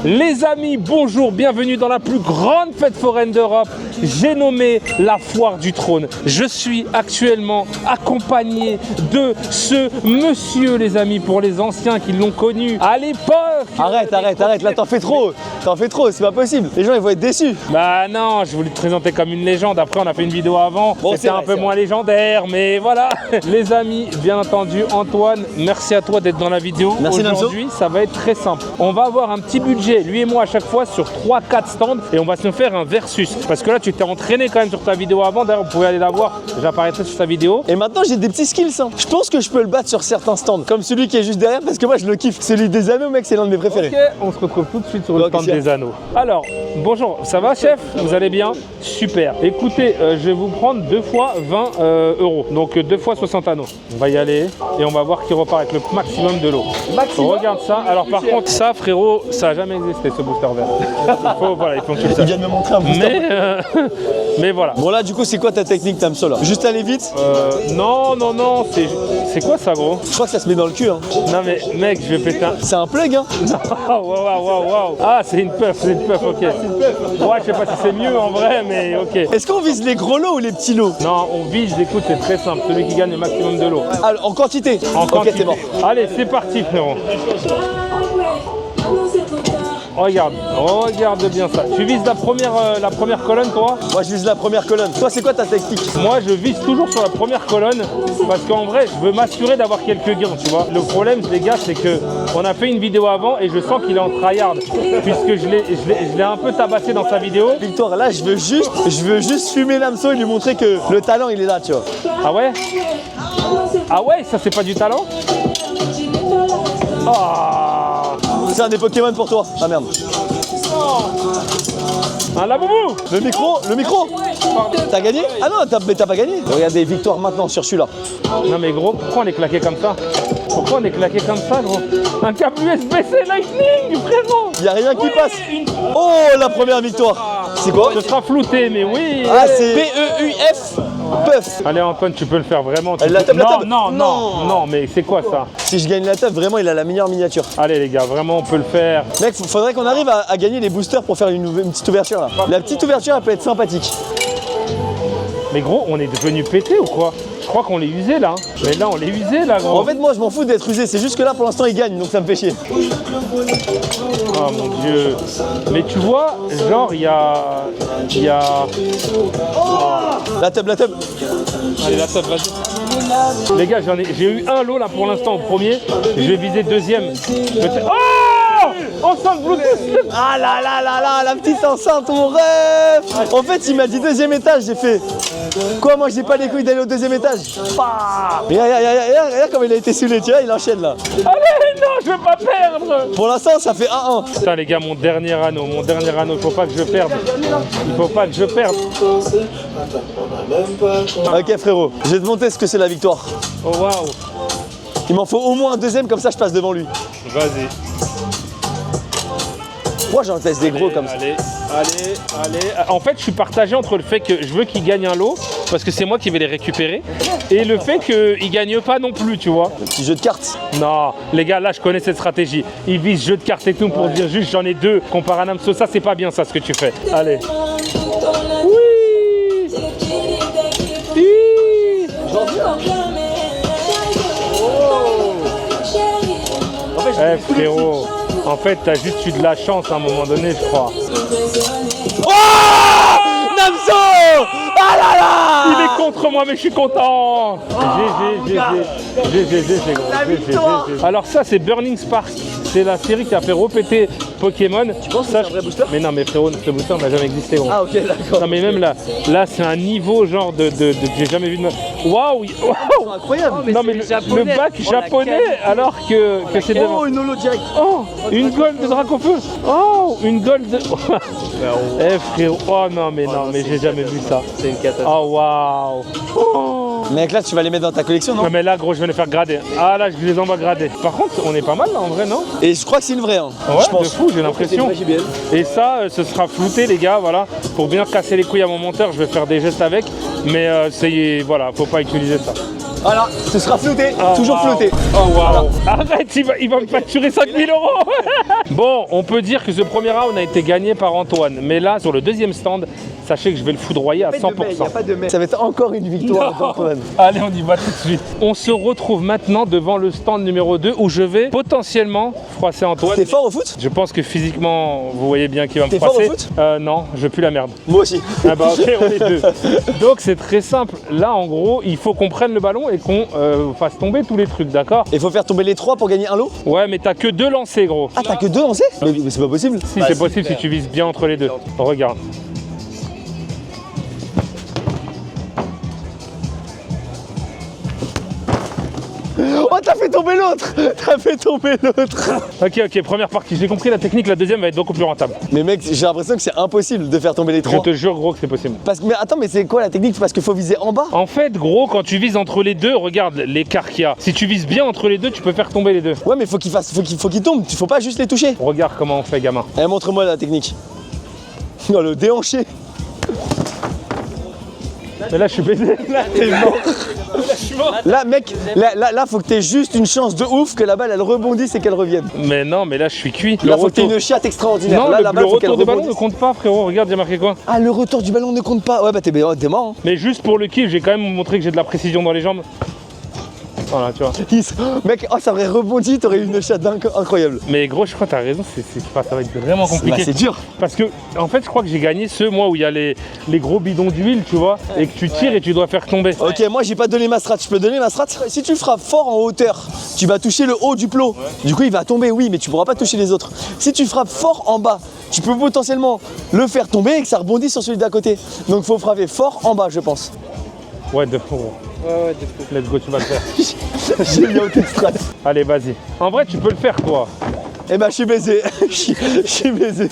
Les amis, bonjour, bienvenue dans la plus grande fête foraine d'Europe. J'ai nommé la Foire du Trône. Je suis actuellement accompagné de ce monsieur, les amis, pour les anciens qui l'ont connu à l'époque. Arrête, là t'en fais trop, c'est pas possible. Les gens ils vont être déçus. Bah non, je voulais te présenter comme une légende. Après, on a fait une vidéo avant, bon, c'était un peu moins légendaire, mais voilà. Les amis, bien entendu, Antoine, merci à toi d'être dans la vidéo. Merci. Aujourd'hui, ça va être très simple. On va avoir un petit budget, lui et moi, à chaque fois, sur 3-4 stands, et on va se faire un versus. Parce que là, tu t'es entraîné quand même sur ta vidéo avant. D'ailleurs, vous pouvez aller la voir, j'apparaîtrai sur ta vidéo. Et maintenant, j'ai des petits skills. Hein. Je pense que je peux le battre sur certains stands, comme celui qui est juste derrière, parce que moi, je le kiffe. Celui des anneaux, mec, c'est l'un de mes préférés. Ok, on se retrouve tout de suite sur le stand des anneaux. Alors, bonjour, ça va, chef? Vous allez bien? Super. Écoutez, je vais vous prendre 2 fois 20 euros. Donc 2 fois 60 anneaux. On va y aller et on va voir qui repart avec le maximum de l'eau. Regarde ça. Alors par contre, ça, frérot, ça n'a jamais existé, ce booster vert. Il faut que tu le saches. Il vient de me montrer un booster. Mais voilà. Bon là, du coup, c'est quoi ta technique, Tamso là? Juste aller vite? Non, c'est quoi ça, gros? Je crois que ça se met dans le cul. Hein. Non mais mec, je vais péter un... C'est un plug, hein? Waouh. Ah, c'est une puff, ok. Ouais, je sais pas si c'est mieux en vrai, mais ok. Est-ce qu'on vise les gros lots ou les petits lots? Non, on vise, écoute, c'est très simple. Celui qui gagne le maximum de l'eau. Ah, en quantité? Ok, c'est bon. Allez, c'est parti, frérot. Regarde bien ça. Tu vises la première colonne, toi? Moi, je vise la première colonne. Toi, c'est quoi ta technique? Moi, je vise toujours sur la première colonne parce qu'en vrai, je veux m'assurer d'avoir quelques gains, tu vois. Le problème, les gars, c'est que on a fait une vidéo avant et je sens qu'il est en tryhard puisque je l'ai un peu tabassé dans sa vidéo. Victoire, là, je veux juste fumer l'hameçon et lui montrer que le talent, il est là, tu vois. Ah ouais? Ah ouais, ça, c'est pas du talent? Ah! C'est un des Pokémon pour toi. Ah merde. Un laboubou! Le micro T'as gagné? Ah non, t'as pas gagné. Regardez, victoire maintenant sur celui-là. Non mais gros, pourquoi on est claqué comme ça? Pourquoi on est claqué comme ça, gros? Un câble USB-C Lightning, frérot! Y'a rien qui passe. Oh, la première victoire. C'est quoi? Ce sera flouté, mais oui! Ah, c'est P-E-U-F. Puff. Allez Antoine, tu peux le faire vraiment. La table. Non, mais c'est quoi ça? Si je gagne la table, vraiment, il a la meilleure miniature. Allez les gars, vraiment, on peut le faire. Mec, faudrait qu'on arrive à gagner les boosters pour faire une petite ouverture là. La petite ouverture, elle peut être sympathique. Mais gros, on est devenu pété ou quoi? Je crois qu'on l'est usé là. Mais là, on l'est usé là, gros. En fait, moi, je m'en fous d'être usé. C'est juste que là, pour l'instant, il gagne, donc ça me fait chier. Oh mon dieu. Mais tu vois, genre, il y a... La table. Allez, la table, vas-y. Les gars, j'ai eu un lot là pour l'instant au premier. Je vais viser deuxième. Oh! Enceinte Bluetooth! Ah là, la petite enceinte, mon rêve! En fait, il m'a dit deuxième étage, j'ai fait... Quoi, moi j'ai pas les couilles d'aller au deuxième étage? Regarde comme il a été saoulé, tu vois, il enchaîne là. Allez, non, je veux pas perdre! Pour l'instant, ça fait 1-1. Putain les gars, mon dernier anneau, il faut pas que je perde. Ok frérot, je vais te montrer ce que c'est la victoire. Oh waouh! Il m'en faut au moins un deuxième, comme ça je passe devant lui. Vas-y. Moi j'en teste des gros comme ça. Allez. En fait, je suis partagé entre le fait que je veux qu'il gagne un lot, parce que c'est moi qui vais les récupérer, et le fait qu'il gagne pas non plus, tu vois. Un petit jeu de cartes. Non, les gars, là, je connais cette stratégie. Ils visent jeu de cartes et tout pour dire juste j'en ai 2, compare à Namso. Ça, c'est pas bien ça, ce que tu fais. Allez. Oui. Frérot, en fait, t'as juste eu de la chance à un moment donné, je crois. Oh Namso! Ah là là! Il est contre moi, mais je suis content. GG, Alors ça, c'est Burning Spark. C'est la série qui a fait repéter Pokémon. Tu penses que c'est un vrai booster? Mais non, mais frérot, ce booster n'a jamais existé, gros. Ah ok, d'accord. Non, mais même là c'est un niveau genre de que j'ai jamais vu de ma... Waouh! C'est incroyable. Non, mais le bac japonais, alors que c'est de... Oh, une holo direct. Oh, une gold de Dracofeu. Oh, une gold de... frérot. Oh non, mais j'ai jamais vu ça. C'est une catastrophe. Oh, waouh. Oh. Mec, là, tu vas les mettre dans ta collection, non? Non, mais là, gros, je vais les faire grader. Ah, là, je les envoie grader. Par contre, on est pas mal, là, en vrai, non? Et je crois que c'est une vraie, hein. Ouais, je pense. de fou, j'ai l'impression. Et ça, ce sera flouté, les gars, voilà. Pour bien casser les couilles à mon monteur, je vais faire des gestes avec. Mais voilà, faut pas utiliser ça. Voilà, ce sera flotté, Oh, toujours wow. flotté. Oh waouh. Arrête, il va me facturer 5000 €. Bon, on peut dire que ce premier round a été gagné par Antoine. Mais là, sur le deuxième stand, sachez que je vais le foudroyer à 100%. Ça va être encore une victoire d'Antoine. Allez, on y va tout de suite. On se retrouve maintenant devant le stand numéro 2 où je vais potentiellement froisser Antoine. T'es fort au foot? Je pense que physiquement, vous voyez bien qu'il va me T'es fort froisser. au foot? Non, je pue la merde. Moi aussi. Ah bah ok, on est deux. Donc c'est très simple. Là, en gros, il faut qu'on prenne le ballon et qu'on fasse tomber tous les trucs, d'accord? Il faut faire tomber les 3 pour gagner un lot? Ouais, mais t'as que 2 lancers, gros. Ah, t'as que 2 lancés? Mais c'est pas possible. Si, c'est possible si tu vises bien entre les deux. Regarde. Oh, t'as fait tomber l'autre! T'as fait tomber l'autre! Ok, première partie. J'ai compris la technique, la deuxième va être beaucoup plus rentable. Mais mec, j'ai l'impression que c'est impossible de faire tomber les Je 3. te jure, gros, que c'est possible. Mais attends, mais c'est quoi la technique? Parce qu'il faut viser en bas? En fait, gros, quand tu vises entre les deux, regarde l'écart qu'il y a. Si tu vises bien entre les deux, tu peux faire tomber les deux. Ouais, mais faut qu'il tombe, faut pas juste les toucher. Regarde comment on fait, gamin. Allez, montre-moi la technique. Oh, le déhanché. Mais là, je suis baisé. Là, t'es mort. Là, mec, là, faut que t'aies juste une chance de ouf que la balle elle rebondisse et qu'elle revienne. Mais non, mais là, je suis cuit. Là, faut que t'aies une chatte extraordinaire. Non, là, le, la balle, le faut qu'elle retour de ballon ne rebondisse. compte pas, frérot. Regarde, j'ai marqué quoi? Ah, le retour du ballon ne compte pas. Ouais, bah t'es mort. Hein. Mais juste pour le kiff, j'ai quand même montré que j'ai de la précision dans les jambes. Voilà, tu vois. Mec, oh, ça aurait rebondi, t'aurais eu une chatte incroyable. Mais gros, je crois que t'as raison, ça va être vraiment compliqué. Bah, c'est dur. Parce que, en fait, je crois que j'ai gagné ce mois où il y a les gros bidons d'huile, tu vois, et que tu tires et tu dois faire tomber. Ok, moi j'ai pas donné ma strat. Je peux donner ma strat? Si tu frappes fort en hauteur, tu vas toucher le haut du plot. Du coup, il va tomber, oui, mais tu pourras pas toucher les autres. Si tu frappes fort en bas, tu peux potentiellement le faire tomber et que ça rebondisse sur celui d'à côté. Donc, faut frapper fort en bas, je pense. Ouais, de fou. Ouais, de fou. Let's go, tu vas le faire. J'ai mis aucune strat. Allez, vas-y. En vrai, tu peux le faire, toi. Eh ben, je suis baisé. Je suis baisé.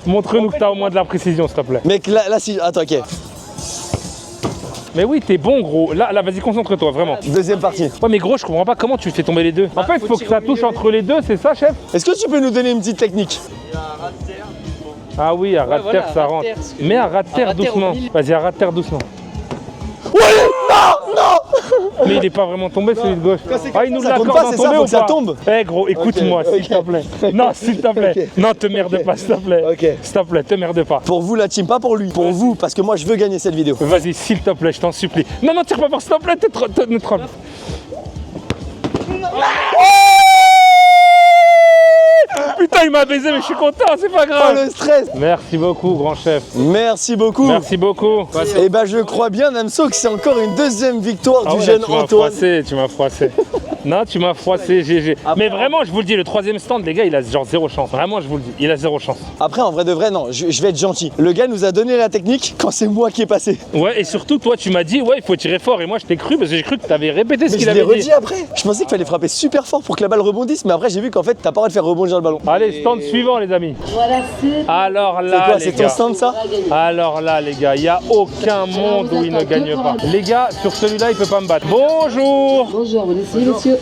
Montre-nous que t'as au moins de la précision, s'il te plaît. Mec, là, si. Attends, ok. Mais oui, t'es bon, gros. Là, vas-y, concentre-toi, vraiment. Deuxième partie. Ouais, mais gros, je comprends pas comment tu fais tomber les deux. En fait, il faut que ça touche entre les deux, c'est ça, chef? Est-ce que tu peux nous donner une petite technique? Ah oui, à ras de voilà, terre, ça à ras de rentre. terre, parce que- Mais à ras de terre à ras de terre au doucement. milieu. Vas-y, à ras de terre doucement. Ouais, non. Mais il est pas vraiment tombé, celui de gauche. Ah, il nous ça compte l'accorde pas, d'en c'est ça, tomber faut ou que ça pas? tombe. Eh gros, écoute-moi, Ok, s'il te plaît. Non, s'il te plaît. Ok. Non, te merde pas, s'il te plaît. Ok. S'il te plaît, te merde pas. Pour vous, la team, pas pour lui. Pour vous, parce que moi, je veux gagner cette vidéo. Vas-y, s'il te plaît, je t'en supplie. Non, non, tire pas fort, s'il te plaît, ne troll. Putain, il m'a baisé, mais je suis content, c'est pas Oh, grave. le stress. Merci beaucoup, grand chef. Merci beaucoup. Merci beaucoup. Et ben, je crois bien, Namso, que c'est encore une deuxième victoire Ah du ouais, jeune tu m'as Antoine. froissé, tu m'as froissé. Non, tu m'as froissé, GG. Mais vraiment, je vous le dis, le troisième stand, les gars, il a genre zéro chance. Vraiment, je vous le dis, il a zéro chance. Après, en vrai de vrai, non, je vais être gentil. Le gars nous a donné la technique quand c'est moi qui ai passé. Ouais, et surtout, toi, tu m'as dit, ouais, il faut tirer fort. Et moi, je t'ai cru parce que j'ai cru que t'avais répété ce Mais qu'il je l'ai avait dit. redit après. Je pensais qu'il fallait frapper super fort pour que la balle rebondisse, mais après, j'ai vu qu'en fait, t'as pas le droit de faire rebondir le ballon. Allez, stand suivant, les amis. Voilà, c'est. Alors C'est là, quoi, les c'est ton gars. stand ça? Alors là, les gars, il n'y a aucun monde où il ne gagne pas. Les gars, sur celui-là, il peut pas me battre. Bonjour. Bonjour, vous essayez, monsieur?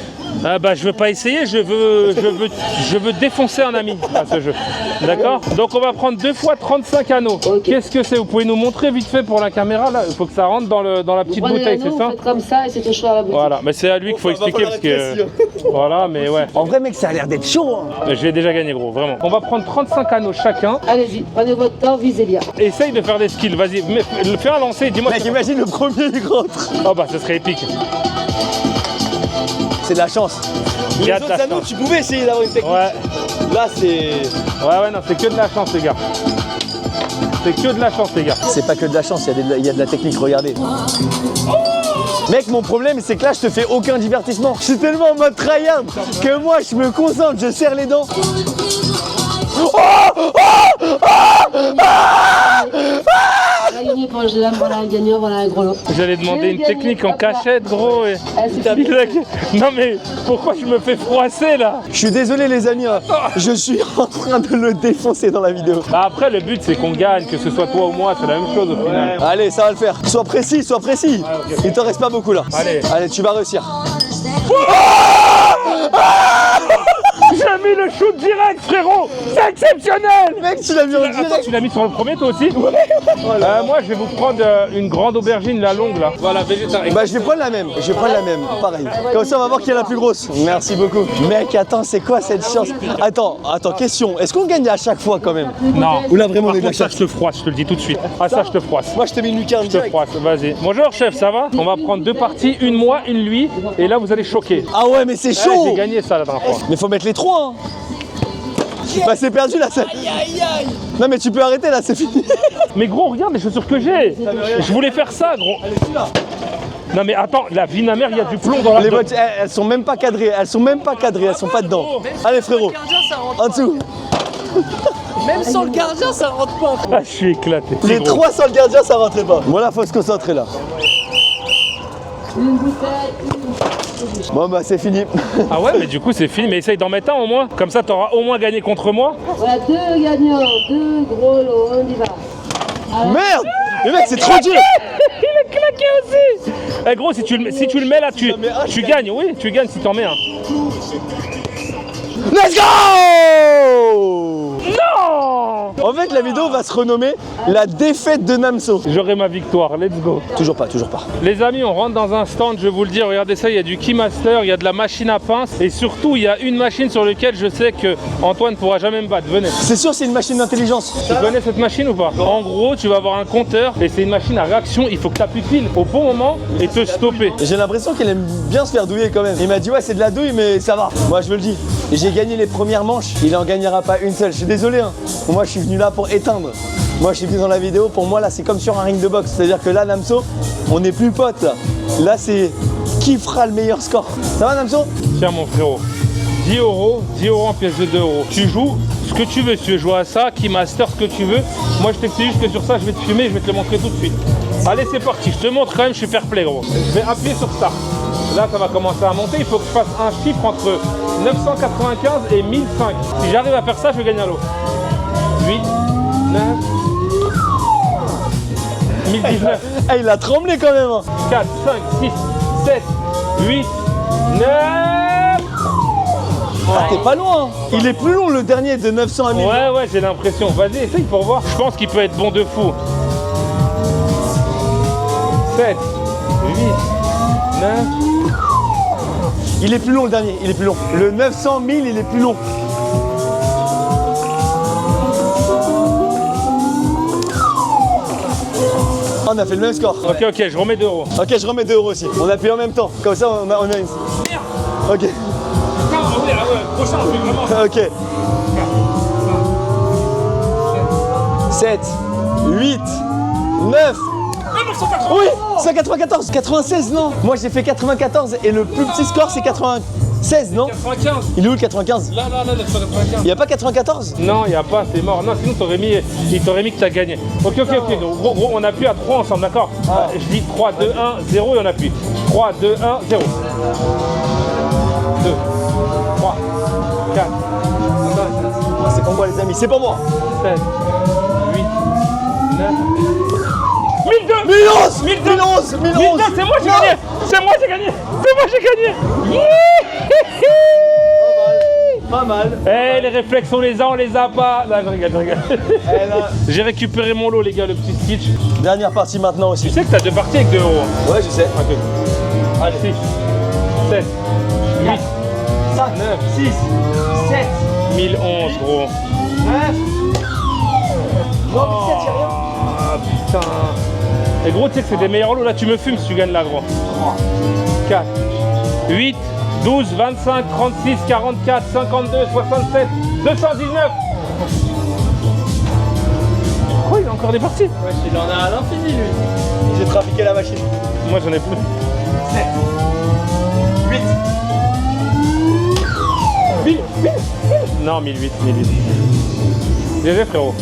Ah bah, je veux pas essayer, je veux défoncer un ami à ce jeu. D'accord? Donc on va prendre 2 fois 35 anneaux. Ok. Qu'est-ce que c'est? Vous pouvez nous montrer vite fait pour la caméra là? Il faut que ça rentre dans la Vous petite prenez bouteille, l'anneau, c'est ça? vous faites comme ça et c'est au choix à la boutique. Voilà, mais c'est à lui qu'il faut expliquer parce que. Voilà, mais ouais. En vrai, mec, ça a l'air d'être chaud. Hein. J'ai déjà gagné gros, vraiment. On va prendre 35 anneaux chacun. Allez-y, prenez votre temps, visez bien. Essaye de faire des skills, vas-y. Fais un lancer, dis-moi. Mec, imagine le premier, il rentre. Oh bah, ce serait épique. C'est de la chance. Il y Les a de la autres anneaux, chance. tu pouvais essayer d'avoir une technique. Ouais. Là, c'est. Ouais, non, c'est que de la chance, les gars. C'est que de la chance, les gars. C'est pas que de la chance, il y a de la technique, regardez. Mec, mon problème, c'est que là, je te fais aucun divertissement. Je suis tellement en mode tryhard que moi, je me concentre, je serre les dents. Gagné pour le voilà un gagnant, voilà un gros lot. J'allais demander J'ai une gagné, technique en hop là. cachette, gros. Et... Ah, c'est Non, mais pourquoi je me fais froisser là? Je suis désolé, les amis, hein. Je suis en train de le défoncer dans la vidéo. Bah après, le but c'est qu'on gagne, que ce soit toi ou moi, c'est la même chose au final. Allez, ça va le faire. Sois précis, sois précis. Il te reste pas beaucoup là. Allez. Allez, tu vas réussir. J'ai mis le shoot direct, frérot. C'est exceptionnel. Mec, tu l'as mis en Attends, direct. tu l'as mis sur le premier toi aussi? Moi je vais vous prendre une grande aubergine, la longue là. Voilà, végétarien. Bah je vais prendre la même, pareil. Comme ça on va voir qui est la plus grosse. Merci beaucoup. Mec, attends, c'est quoi cette chance? Attends, question. Est-ce qu'on gagne à chaque fois quand même? Non. Ou là vraiment on Par est de la contre, ça chance? je te froisse, je te le dis tout de suite. Ah ça je te froisse. Moi je te mets une lucarne Je te direct. froisse, vas-y. Bonjour chef, ça va? On va prendre 2 parties, une moi, une lui. Et là vous allez choquer. Ah ouais, mais c'est Ouais, chaud. j'ai gagné ça la dernière fois. Mais faut mettre les 3 hein. Bah c'est perdu là. Non mais tu peux arrêter là, c'est fini. Mais gros, regarde les chaussures que j'ai. Je voulais faire ça, gros. Non mais attends, la vie de ma mère, il y a du plomb dans la Les boîte. boîtes, elles sont même pas cadrées, elles sont pas dedans. Allez frérot, en dessous. Même sans le gardien, ça rentre pas. Ah, je suis éclaté. Les C'est gros. 3 sans le gardien, ça rentrait pas. Voilà, faut se concentrer là. Une bouteille. Bon bah c'est fini. Ah ouais, mais du coup c'est fini. Mais essaye d'en mettre un au moins. Comme ça, t'auras au moins gagné contre moi. Voilà, 2 gagnants, 2 gros lots, on y va. Merde. Mais mec, c'est trop dur. Il a claqué aussi. Eh gros, si tu le mets là, tu gagnes. Oui, tu gagnes si t'en mets un. Let's go. Non. En fait, la vidéo va se renommer la défaite de Namso. J'aurai ma victoire. Let's go. Toujours pas. Les amis, on rentre dans un stand, je vais vous le dire, regardez ça, il y a du Keymaster, il y a de la machine à pince et surtout il y a une machine sur laquelle je sais que Antoine pourra jamais me battre. Venez. C'est sûr, c'est une machine d'intelligence. Tu connais cette machine ou pas? En gros, tu vas avoir un compteur et c'est une machine à réaction, il faut que tu appuies pile au bon moment et te stopper. J'ai l'impression qu'elle aime bien se faire douiller quand même. Il m'a dit ouais, c'est de la douille, mais ça va. Moi, je veux le dire. J'ai gagné les premières manches. Il en gagnera pas une seule. Je suis désolé. Hein. Moi, je suis venu là pour éteindre. Moi, je suis venu dans la vidéo. Pour moi, là, c'est comme sur un ring de boxe. C'est-à-dire que là, Namso, on n'est plus potes. Là, c'est qui fera le meilleur score. Ça va, Namso? Tiens mon frérot, 10 €, 10 € en pièces de 2 €. Tu joues ce que tu veux, si tu veux jouer à ça, Keymaster, ce que tu veux. Moi, je t'explique juste que sur ça, je vais te filmer, je vais te le montrer tout de suite. Allez, c'est parti, je te montre quand même, je suis fair play, gros. Je vais appuyer sur Start. Là, ça va commencer à monter. Il faut que je fasse un chiffre entre 995 et 1005. Si j'arrive à faire ça, je vais gagner à l'eau. 8, 9, 1019, Eh, il a tremblé quand même. Hein. 4, 5, 6, 7, 8, 9. Ah, t'es pas loin. Hein. Il est plus long le dernier de 900 à 1000. Ouais, j'ai l'impression. Vas-y, essaye pour voir. Je pense qu'il peut être bon de fou. 7, 8, 9. Il est plus long le dernier, il est plus long. Le 900 000, il est plus long. Ah, on a fait le même score. Ok, je remets 2 €. Ok, je remets 2 € aussi. On appuie en même temps. Comme ça, on a une. Merde. Ok. Ah ouais, prochain, je vais vraiment. Ok. 7, 8, 9. Oui, 194, 96 non. Moi j'ai fait 94 et le plus petit score c'est 96 non. 95. Il est où le 95? Là, 995. Il n'y a pas 94? Non, il n'y a pas, c'est mort. Non, sinon il t'aurait mis que tu as gagné. Ok. Gros, on appuie à 3 ensemble, d'accord? Je dis 3, 2, 1, 0 et on appuie. 3, 2, 1, 0. 2, 3, 4, 5, C'est pour moi les amis, c'est pour moi. 7, 8, 9. 1002! 1011 1002! 1011 1002, c'est moi j'ai Non. gagné! C'est moi j'ai gagné! Pas mal. Eh, les réflexes on les a pas! Là, je rigole. Eh là. J'ai récupéré mon lot, les gars, le petit stitch. Dernière partie maintenant aussi. Tu sais que t'as 2 parties avec 2 €. Ouais, je sais. Ok. Allez, 6, 7, 8, 5, 9, 6, 7, 1011, gros. 9. Non, mais 7, y'a rien. Ah putain. Et gros, tu sais que c'est des meilleurs lots. Là, tu me fumes si tu gagnes là, gros. 4, 8, 12, 25, 36, 44, 52, 67, 219. Oh, il a encore des parties. Ouais, il en a à l'infini, lui. J'ai trafiqué la machine. Moi, j'en ai plus. 7, 8. Non, 1008. GG, frérot.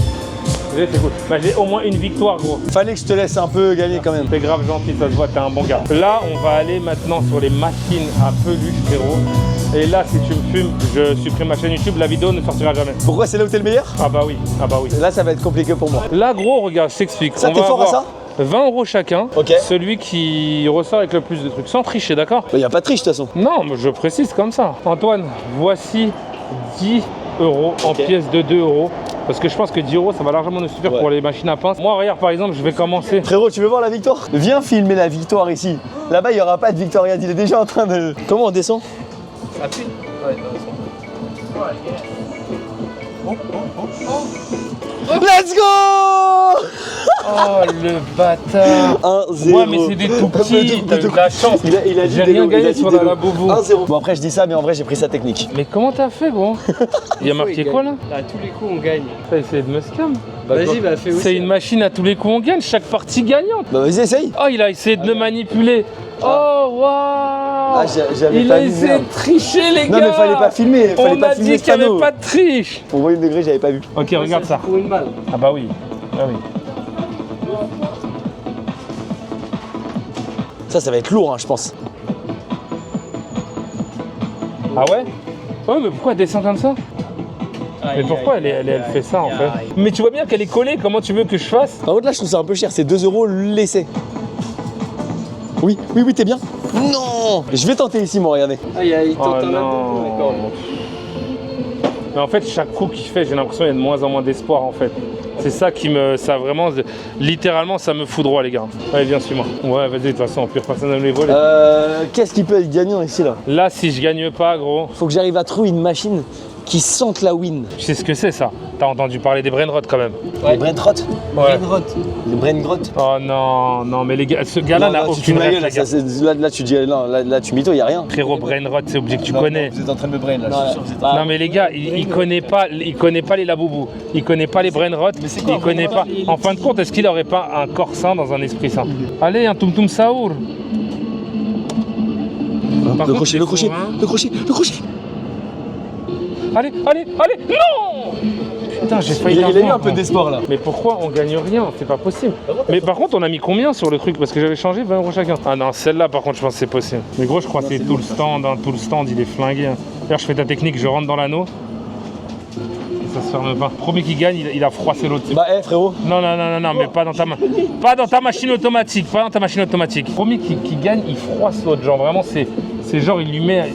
GG, c'est cool. Bah, j'ai au moins une victoire, gros. Fallait que je te laisse un peu gagner quand même. T'es grave gentil, ça se voit, t'es un bon gars. Là, on va aller maintenant sur les machines à peluche, frérot. Et là, si tu me fumes, je supprime ma chaîne YouTube, la vidéo ne sortira jamais. Pourquoi c'est là où t'es le meilleur? Ah bah oui. Là, ça va être compliqué pour moi. Là, gros, regarde, je t'explique. Ça, On t'es va fort à avoir ça 20 € chacun. Ok. Celui qui ressort avec le plus de trucs, sans tricher, d'accord? Bah, y a pas de triche de toute façon. Non, mais je précise comme ça. Antoine, voici 10 euros en Ok. pièces de 2 euros. Parce que je pense que 10 euros, ça va largement nous suffire Ouais. pour les machines à pince. Moi, regarde, par exemple, je vais commencer. Frérot, tu veux voir la victoire? Viens filmer la victoire ici. Là-bas, il n'y aura pas de victoire. Regarde, il est déjà en train de. Comment on descend? Rapide. Let's go! Oh, le bâtard. 1-0. Ouais, mais c'est des tout petits, t'as eu de la chance. Il a dit J'ai des rien lots, il a gagné dit sur des la lots. boubou. 1-0. Bon, après, je dis ça, mais en vrai, j'ai pris sa technique. Mais comment t'as fait, gros? Il y a marqué quoi, là? À tous les coups, on gagne. T'as essayé de me scam? Vas-y, bah fais aussi. C'est une machine à tous les coups, on gagne, chaque partie gagnante. Bah, vas-y, essaye. Oh, il a essayé de me manipuler. Oh, waouh! Ah, j'avais Il pas a vu, essayé merde. de tricher, les gars! Non, mais fallait pas filmer. Fallait On pas a filmer dit ce qu'il n'y avait panneau. pas de triche! Pour voir une degré, j'avais pas vu. Ok, regarde ça. Pour une balle. Ah bah oui. Ah oui. Ça va être lourd, hein, je pense. Ah ouais? Ouais, mais pourquoi elle descend comme ça? Mais pourquoi elle fait ça en fait? Mais tu vois bien qu'elle est collée, comment tu veux que je fasse? Par contre, là, je trouve ça un peu cher. C'est 2 euros l'essai. Oui, t'es bien. Non! Je vais tenter ici, moi, regardez. Aïe, aïe, Oh tente un non. d'accord. Mais en fait, chaque coup qu'il fait, j'ai l'impression qu'il y a de moins en moins d'espoir en fait. C'est ça qui me. Ça vraiment. Littéralement, ça me foudroie, les gars. Allez, viens, suis-moi. Ouais, vas-y, de toute façon, pire personne ne les voler. Qu'est-ce qui peut être gagnant ici, là? Là, si je gagne pas, gros, Faut que j'arrive à trouver une machine qui sente la win. tu sais ce que c'est ça? T'as entendu parler des brainrot quand même? Les brain rot. Ouais. Les brain grottes. Oh non, non, mais les gars, ce gars-là n'a aucune rêve, les gars. Là, tu dis, non, là, tu mytho, y a rien. Frérot, brainrot, c'est obligé que tu connais. Vous êtes en train de me brain, là, Non mais les gars, il connaît pas les laboubous, il connaît pas les brainrot, il connaît pas. En fin de compte, est-ce qu'il aurait pas un corps sain dans un esprit sain? Allez, un tum tum saour. Par Le contre, crochet, les le crochet, fourrins- le crochet, le crochet. Allez, non. Putain, j'ai failli Il a eu l'avoir, un peu moi. d'espoir, là. Mais pourquoi on gagne rien? C'est pas possible. Mais par contre, on a mis combien sur le truc? Parce que j'avais changé 20 euros chacun. Ah non, celle-là, par contre, je pense que c'est possible. Mais gros, je crois que c'est tout le stand, hein, tout le stand, il est flingué. Hein. D'ailleurs, je fais ta technique, je rentre dans l'anneau. Ça se ferme pas. Premier qui gagne, il a froissé l'autre. Bah, frérot. Non, mais pas dans ta pas dans ta machine automatique, pas dans ta machine automatique. Premier qui gagne, il froisse l'autre. Genre vraiment, c'est genre, il lui met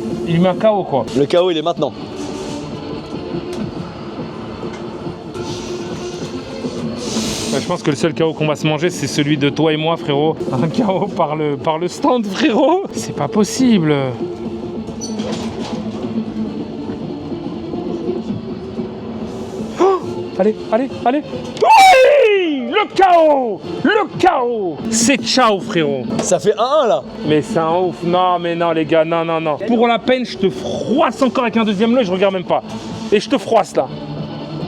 un KO quoi. Le chaos, il est maintenant. Je pense que le seul KO qu'on va se manger, c'est celui de toi et moi, frérot. Un KO par le stand, frérot. C'est pas possible. Oh, allez. Oui, le KO. C'est ciao, frérot. Ça fait 1-1, là. Mais c'est un ouf. Non, mais non, les gars, non. Pour la peine, je te froisse encore avec un deuxième lot et je regarde même pas. Et je te froisse là.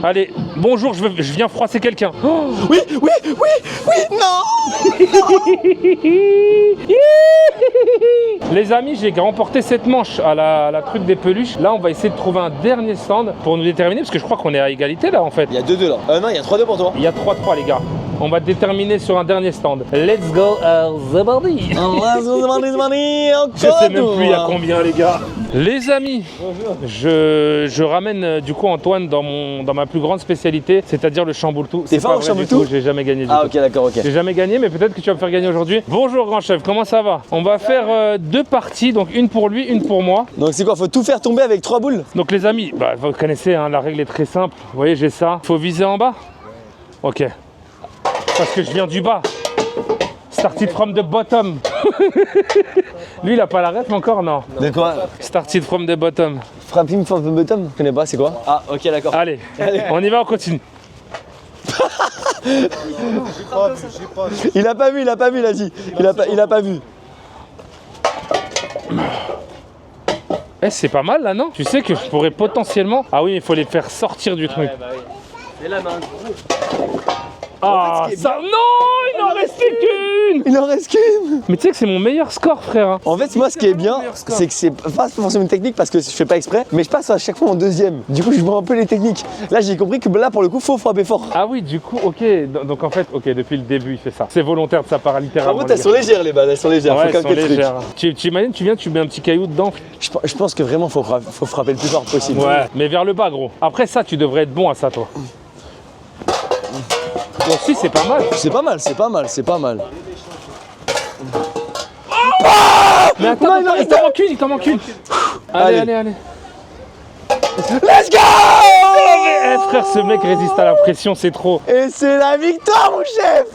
Allez, bonjour, je viens froisser quelqu'un. Oh, Oui, non. les amis, j'ai remporté cette manche à la truc des peluches. Là, on va essayer de trouver un dernier stand pour nous déterminer, parce que je crois qu'on est à égalité là en fait. Il y a 2-2, là. Non, il y a 3-2 pour toi. Il y a 3-3 les gars. On va déterminer sur un dernier stand. Let's go, the body. Je sais même plus il y a combien les gars. Les amis, je ramène du coup Antoine dans ma plus grande spécialité, c'est-à-dire le chamboule-tout. T'es fort au chamboule-tout? J'ai jamais gagné du Ah, tout. ok, d'accord, ok. J'ai jamais gagné, mais peut-être que tu vas me faire gagner aujourd'hui. Bonjour grand chef, comment ça va? On va faire 2 parties, donc une pour lui, une pour moi. Donc, c'est quoi? Faut tout faire tomber avec 3 boules? Donc les amis, bah, vous connaissez, hein, la règle est très simple. Vous voyez, j'ai ça. Faut viser en bas. Ok. Parce que je viens du bas. Started from the bottom. Lui, il a pas la ref encore, non? De quoi? Started from the bottom. Frapping from the bottom? Je connais pas, c'est quoi? Ah, ok, d'accord. Allez, on y va, on continue. Il a pas vu, il a dit. Il a pas vu. Eh, c'est pas mal là, non? Tu sais que je pourrais potentiellement. Ah oui, il faut les faire sortir du truc. Et là, non. Ah, ça. Non, il n'en restait qu'une! Il en reste qu'une. Mais tu sais que c'est mon meilleur score, frère. Hein. En fait, moi, ce qui est bien, c'est que c'est pas forcément une technique parce que je fais pas exprès, mais je passe à chaque fois en deuxième. Du coup, je vois un peu les techniques. Là, j'ai compris que là, pour le coup, faut frapper fort. Ah oui, du coup, ok. Donc en fait, ok, depuis le début, il fait ça. C'est volontaire de sa part, En littéralement. fait, elles les sont gars. légères, les balles, elles sont légères. Ouais, faut elles sont calquer le truc. légères. Tu imagines, tu viens, tu mets un petit caillou dedans. Je pense que vraiment, faut frapper le plus fort possible. Ouais, mais vers le bas, gros. Après ça, tu devrais être bon à ça, toi. Toi aussi, c'est pas mal. C'est pas mal, c'est pas mal, c'est pas mal. Mais attends, Non, attends, non, il t'en manque une, il t'en manque une. Allez. Allez. Let's go! Eh frère, ce mec résiste à la pression, c'est trop. Et c'est la victoire, mon chef!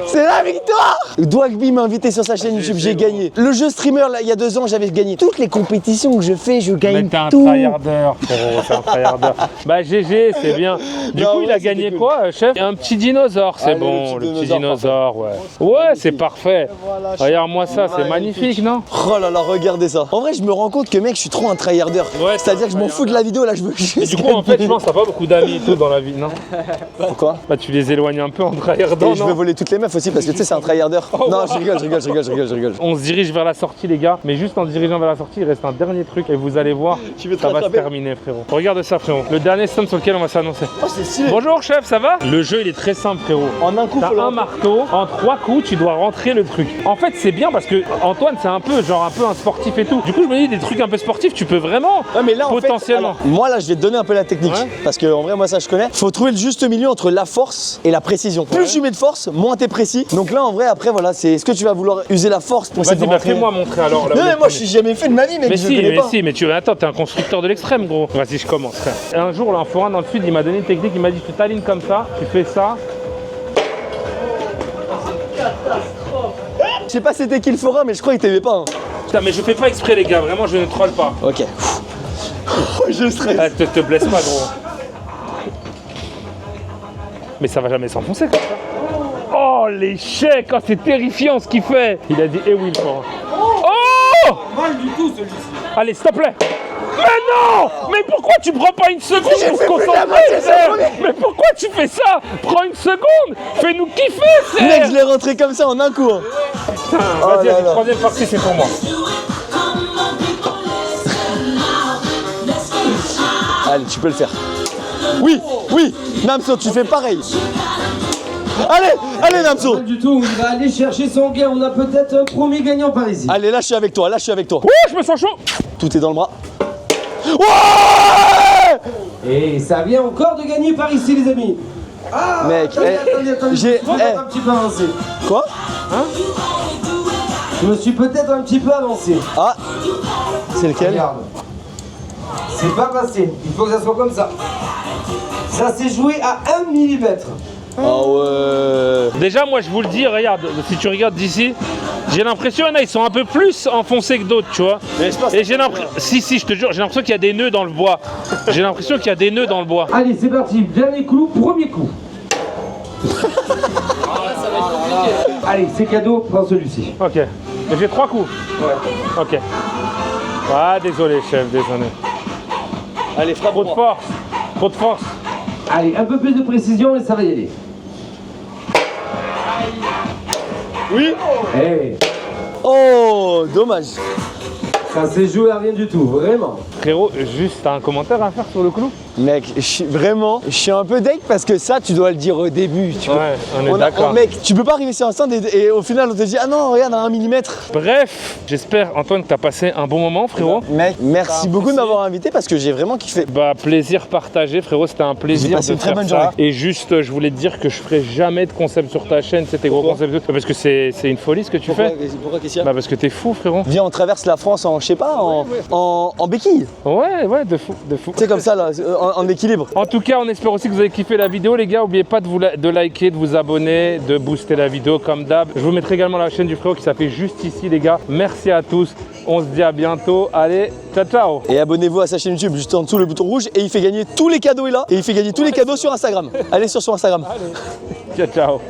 C'est la victoire! Dwagby m'a invité sur sa chaîne YouTube, j'ai gagné. Le jeu streamer, là, il y a 2 ans, j'avais gagné. Toutes les compétitions que je fais, je gagne Mais t'es un tout. tryharder, frérot, c'est un tryharder. Bah GG, c'est bien. Du Non, coup, il a ouais, gagné c'était quoi, chef? Un petit dinosaure, c'est Allez, bon, le le petit petit dinosaure, dinosaure, ouais. Ouais, c'est parfait. Regarde-moi ça, c'est magnifique, non? Oh là là, regardez ça. En vrai, je me rends compte que mec, je suis trop un tryharder. Ouais, C'est-à-dire que je m'en fous de la vidéo, là, je veux juste. Et du coup, en fait, je pense que t'as pas beaucoup d'amis et tout dans la vie, non? Pourquoi? Bah, tu les éloignes un peu en tryhardant, Et je veux non? voler toutes les meufs aussi parce que tu sais, c'est un tryharder. Non, je rigole. On se dirige vers la sortie, les gars. Mais juste en se dirigeant vers la sortie, il reste un dernier truc et vous allez voir, Tu veux te ça va se rattraper? terminer, frérot. Regarde ça, frérot. Le dernier stand sur lequel on va s'annoncer. Oh, c'est stylé. Bonjour, chef, ça va? Le jeu, il est très simple, frérot. En un coup, T'as faut un le- marteau, en 3 coups, tu dois rentrer le truc. En fait, c'est bien parce que Antoine, c'est un peu un sportif et tout. Du coup, je me dis, des trucs un peu sportifs, tu peux vraiment Ouais, mais là, en fait, potentiellement. alors, moi, là, je vais te donner un peu la technique. Ouais. Parce que, en vrai, moi, ça, je connais. Faut trouver le juste milieu entre la force et la précision. Plus tu mets de force, moins t'es précis. Donc là, en vrai, après, voilà, c'est est-ce que tu vas vouloir user la force pour essayer de Vas-y, bah, rentrer. fais-moi montrer alors. Non, mais moi, je suis jamais fait de ma vie, mec. Mais je si, connais mais pas. si, mais tu attends, t'es un constructeur de l'extrême, gros. Vas-y, je commence, frère. Un jour, là, un forain dans le sud, il m'a donné une technique, il m'a dit, tu t'alignes comme ça, tu fais ça. Je sais pas c'était qui le forain, mais je crois qu'il t'aimait pas. Hein. Putain, mais je fais pas exprès, les gars, vraiment, je ne troll pas. Ok. Je stresse. Ah, te blesse pas, gros. Mais ça va jamais s'enfoncer comme ça. Oh, l'échec, oh, c'est terrifiant ce qu'il fait. Il a dit, eh oui, le forain. Oh! Mal du tout celui-ci. Allez, s'il te plaît. Mais non! Mais pourquoi tu prends pas une seconde J'ai pour fait se plus de la concentrer, moitié, c'est frère? le premier. Mais pourquoi tu fais ça? Prends une seconde! Fais-nous kiffer, Mec, frère! je l'ai rentré comme ça en un coup. Hein. Putain, Oh vas-y, là la là. troisième partie, c'est pour moi. Allez, tu peux le faire. Oui, oui. Namso, tu fais pareil. Allez, Namso. Mal du tout, il va aller chercher son gain. On a peut-être un premier gagnant par ici. Allez, là, je suis avec toi. Ouh, je me sens chaud! Tout est dans le bras. Ouais! Et ça vient encore de gagner par ici, les amis. Ah, Mec, attendez, j'ai- je me suis peut-être un petit peu avancé. Quoi? Je me suis peut-être un petit peu avancé. Ah, c'est lequel? Regarde. C'est pas passé. Il faut que ça soit comme ça. Ça s'est joué à 1 mm. Ah ouais. Déjà, moi, je vous le dis, regarde, si tu regardes d'ici, j'ai l'impression, il y en a, ils sont un peu plus enfoncés que d'autres, tu vois. Mais je pense Et j'ai l'impression, si, je te jure, j'ai l'impression qu'il y a des nœuds dans le bois. J'ai l'impression qu'il y a des nœuds dans le bois. Allez, c'est parti. Dernier coup, premier coup. Allez, c'est cadeau, prends celui-ci. Ok. Mais j'ai 3 coups. Ouais. Ok. Ah, désolé, chef, désolé. Allez, frappe. Trop de force. Trop de force. Allez, un peu plus de précision et ça va y aller. Oui. Eh, Oh, dommage. ça s'est joué à rien du tout, vraiment. Frérot, juste, t'as un commentaire à faire sur le clou? Mec, je suis un peu deg parce que ça, tu dois le dire au début. Tu peux- Ouais, on est d'accord. Mec, tu peux pas arriver sur un stand et au final, on te dit, ah non, regarde, à 1 mm. Bref, j'espère, Antoine, que t'as passé un bon moment, frérot. Mec, merci beaucoup de apprécié. m'avoir invité parce que j'ai vraiment kiffé. Bah, plaisir partagé, frérot, c'était un plaisir J'ai passé de une très faire bonne ça. journée. Et juste, je voulais te dire que je ferai jamais de concept sur ta chaîne, c'était gros Pourquoi concept. Parce que c'est une folie ce que tu fais. Pourquoi qu'est-ce qu'il y a Bah, parce que t'es fou, frérot. Viens, on traverse la France en, je sais pas, en béquille. Ouais, de fou, de fou. C'est comme ça, là, en équilibre. En tout cas, on espère aussi que vous avez kiffé la vidéo, les gars. N'oubliez pas de liker, de vous abonner, de booster la vidéo comme d'hab. Je vous mettrai également la chaîne du frérot qui s'appelle juste ici, les gars. Merci à tous. On se dit à bientôt. Allez, ciao, ciao. Et abonnez-vous à sa chaîne YouTube, juste en dessous le bouton rouge. Et il fait gagner tous les cadeaux, est là. Et il fait gagner tous les cadeaux sur Instagram. Allez sur son Instagram. Ciao, ciao.